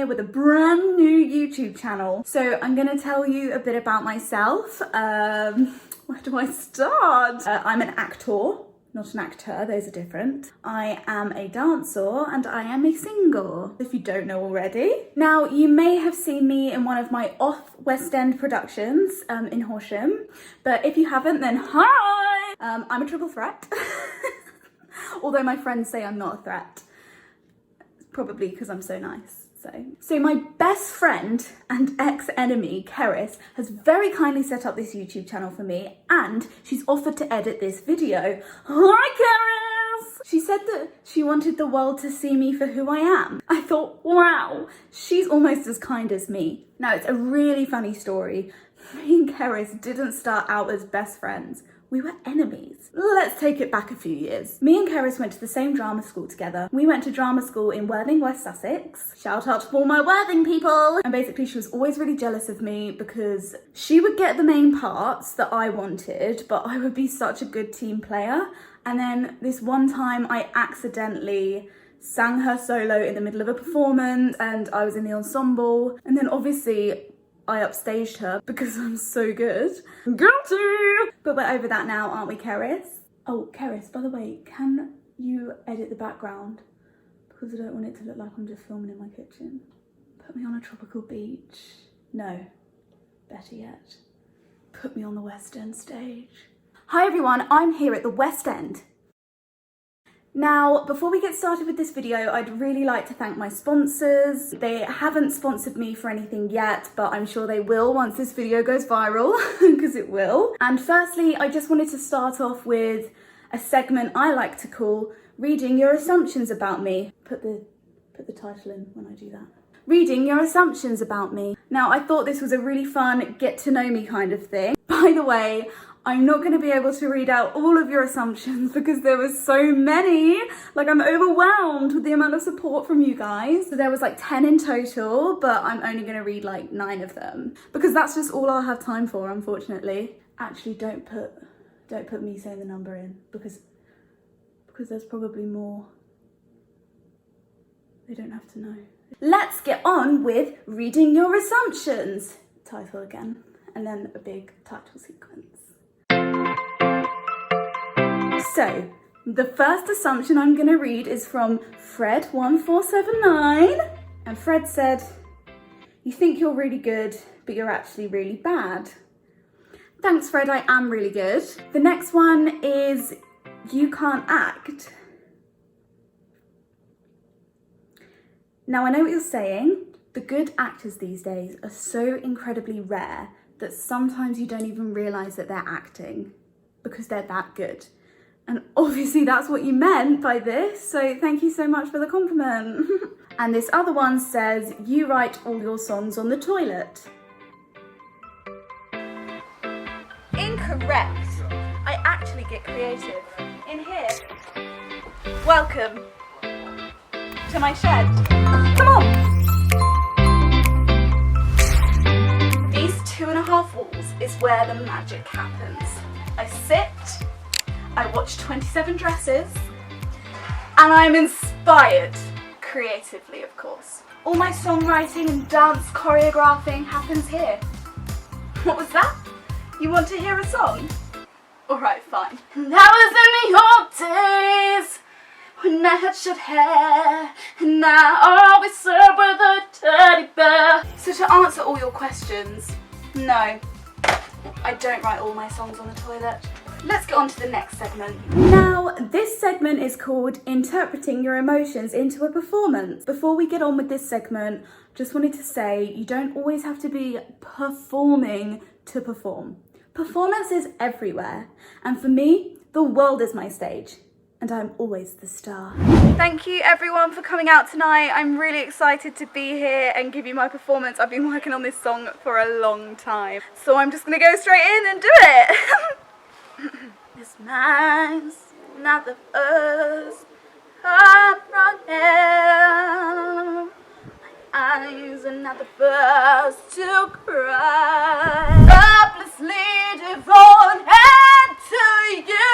here with a brand new YouTube channel. So I'm going to tell you a bit about myself. Where do I start? I'm an actor, not an actor, those are different. I am a dancer and I am a Singor, if you don't know already. Now, you may have seen me in one of my off West End productions in Horsham, but if you haven't, then hi! I'm a triple threat. Although my friends say I'm not a threat. Probably because I'm so nice. So my best friend and ex-enemy, Kerris, has very kindly set up this YouTube channel for me, and she's offered to edit this video. Hi, Kerris! She said that she wanted the world to see me for who I am. I thought, wow, she's almost as kind as me. Now, it's a really funny story. Me and Kerris didn't start out as best friends. We were enemies. Let's take it back a few years. Me and Kerris went to the same drama school together. We went to drama school in Worthing, West Sussex. Shout out to all my Worthing people. And basically she was always really jealous of me because she would get the main parts that I wanted, but I would be such a good team player. And then this one time I accidentally sang her solo in the middle of a performance and I was in the ensemble. And then obviously I upstaged her because I'm so good. Guilty! But we're over that now, aren't we, Kerris? Oh, Kerris, by the way, can you edit the background? Because I don't want it to look like I'm just filming in my kitchen. Put me on a tropical beach. No, better yet, put me on the West End stage. Hi everyone, I'm here at the West End. Now, before we get started with this video, I'd really like to thank my sponsors. They haven't sponsored me for anything yet, but I'm sure they will once this video goes viral, because it will. And firstly, I just wanted to start off with a segment I like to call Reading Your Assumptions About Me. Put the title in when I do that. Reading Your Assumptions About Me. Now, I thought this was a really fun get to know me kind of thing. By the way, I'm not going to be able to read out all of your assumptions because there was so many. Like, I'm overwhelmed with the amount of support from you guys. So there was like 10 in total, but I'm only going to read like 9 of them because that's just all I'll have time for, unfortunately. Actually, don't put me saying the number in because there's probably more. They don't have to know. Let's get on with reading your assumptions. Title again, and then a big title sequence. So, the first assumption I'm going to read is from Fred1479. And Fred said, "You think you're really good, but you're actually really bad." Thanks, Fred, I am really good. The next one is, "You can't act." Now, I know what you're saying. The good actors these days are so incredibly rare that sometimes you don't even realise that they're acting because they're that good. And obviously that's what you meant by this, so thank you so much for the compliment. And this other one says, "You write all your songs on the toilet." Incorrect. I actually get creative. In here. Welcome to my shed. Come on. These 2.5 walls is where the magic happens. I sit, I watch 27 dresses, and I'm inspired, creatively of course. All my songwriting and dance choreographing happens here. What was that? You want to hear a song? Alright, fine. That was in the old days, when I had short hair, and I always served with a teddy bear. So to answer all your questions, no, I don't write all my songs on the toilet. Let's get on to the next segment. Now, this segment is called Interpreting Your Emotions into a Performance. Before we get on with this segment, just wanted to say you don't always have to be performing to perform. Performance is everywhere, and for me, the world is my stage, and I'm always the star. Thank you everyone for coming out tonight. I'm really excited to be here and give you my performance. I've been working on this song for a long time, so I'm just gonna go straight in and do it. This mine's not the first I'm running. My eyes are not the first to cry. Hopelessly devoted to you.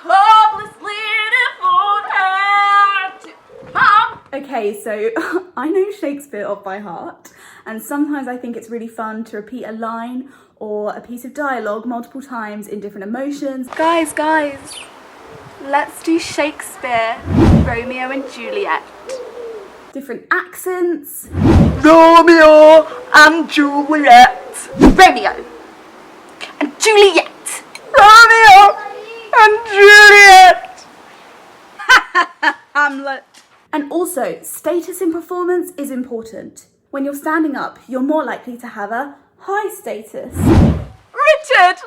Hopelessly devoted to... Mom! Okay, Okay, so I know Shakespeare off by heart, and sometimes I think it's really fun to repeat a line or a piece of dialogue multiple times in different emotions. Guys, let's do Shakespeare, Romeo and Juliet. Different accents. Romeo and Juliet. Romeo and Juliet. Romeo and Juliet. Hamlet. And also, status in performance is important. When you're standing up, you're more likely to have a high status. Richard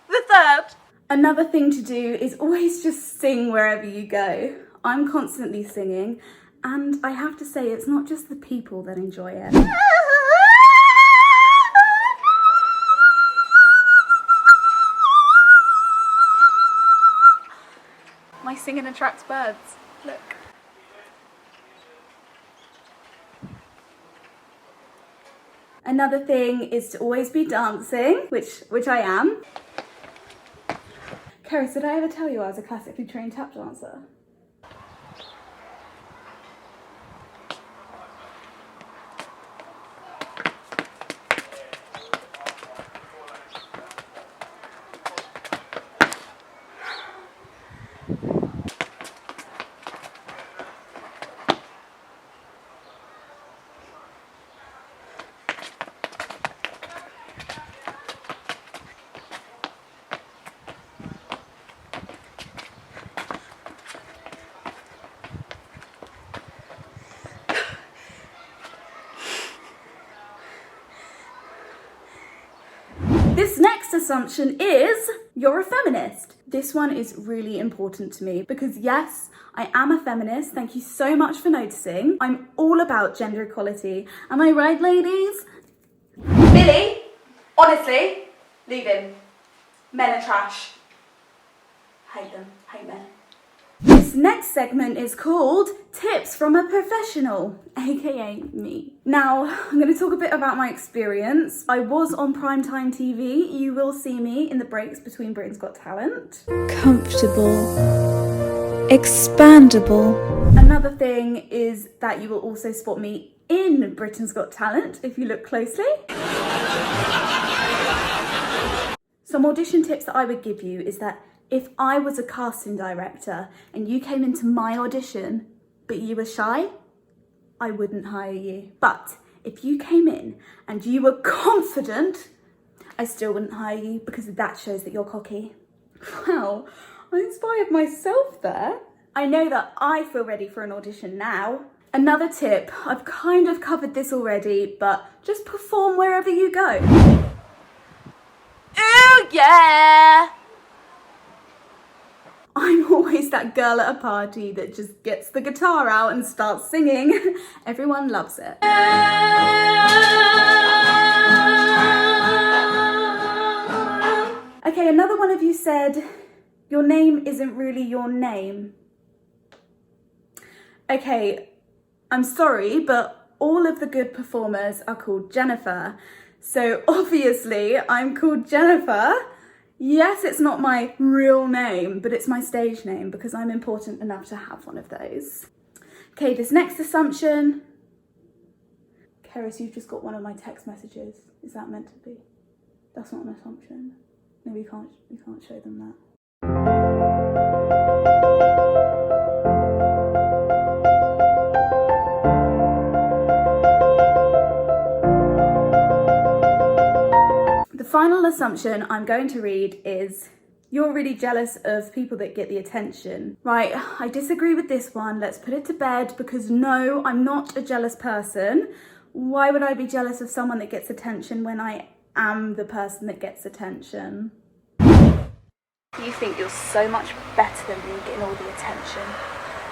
the Third. Another thing to do is always just sing wherever you go. I'm constantly singing, and I have to say, it's not just the people that enjoy it. My singing attracts birds. Look. Another thing is to always be dancing, which I am. Kerris, did I ever tell you I was a classically trained tap dancer? This next assumption is you're a feminist. This one is really important to me because yes, I am a feminist. Thank you so much for noticing. I'm all about gender equality. Am I right, ladies? Millie, honestly, leave him. Men are trash. Hate them, hate men. This next segment is called Tips from a Professional, aka me. Now, I'm going to talk a bit about my experience. I was on primetime TV. You will see me in the breaks between Britain's Got Talent. Comfortable. Expandable. Another thing is that you will also spot me in Britain's Got Talent if you look closely. Some audition tips that I would give you is that if I was a casting director and you came into my audition, but you were shy, I wouldn't hire you. But if you came in and you were confident, I still wouldn't hire you because that shows that you're cocky. Wow, I inspired myself there. I know that I feel ready for an audition now. Another tip, I've kind of covered this already, but just perform wherever you go. Ooh, yeah. I'm always that girl at a party that just gets the guitar out and starts singing. Everyone loves it. Okay, another one of you said, your name isn't really your name. Okay, I'm sorry, but all of the good performers are called Jenifor. So obviously I'm called Jenifor. Yes, it's not my real name, but it's my stage name because I'm important enough to have one of those. Okay, this next assumption. Kerris, you've just got one of my text messages. Is that meant to be? That's not an assumption. No, we can't show them that. The final assumption I'm going to read is you're really jealous of people that get the attention. Right, I disagree with this one. Let's put it to bed because no, I'm not a jealous person. Why would I be jealous of someone that gets attention when I am the person that gets attention? You think you're so much better than me getting all the attention.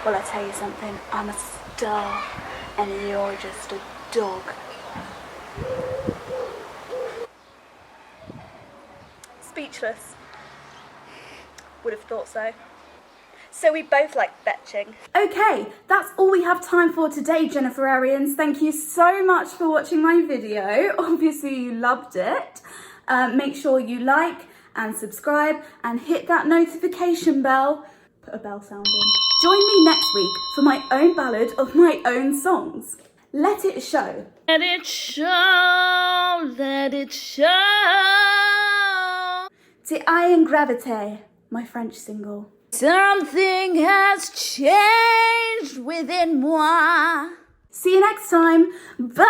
Well, I tell you something, I'm a star and you're just a dog. Speechless. Would have thought so. So we both like fetching. Okay, that's all we have time for today, Jeniforarians. Thank you so much for watching my video. Obviously you loved it. Make sure you like and subscribe and hit that notification bell. Put a bell sound in. Join me next week for my own ballad of my own songs. Let it show. Let it show, let it show. TAPin gravité, my French single. Something has changed within moi. See you next time. Bye.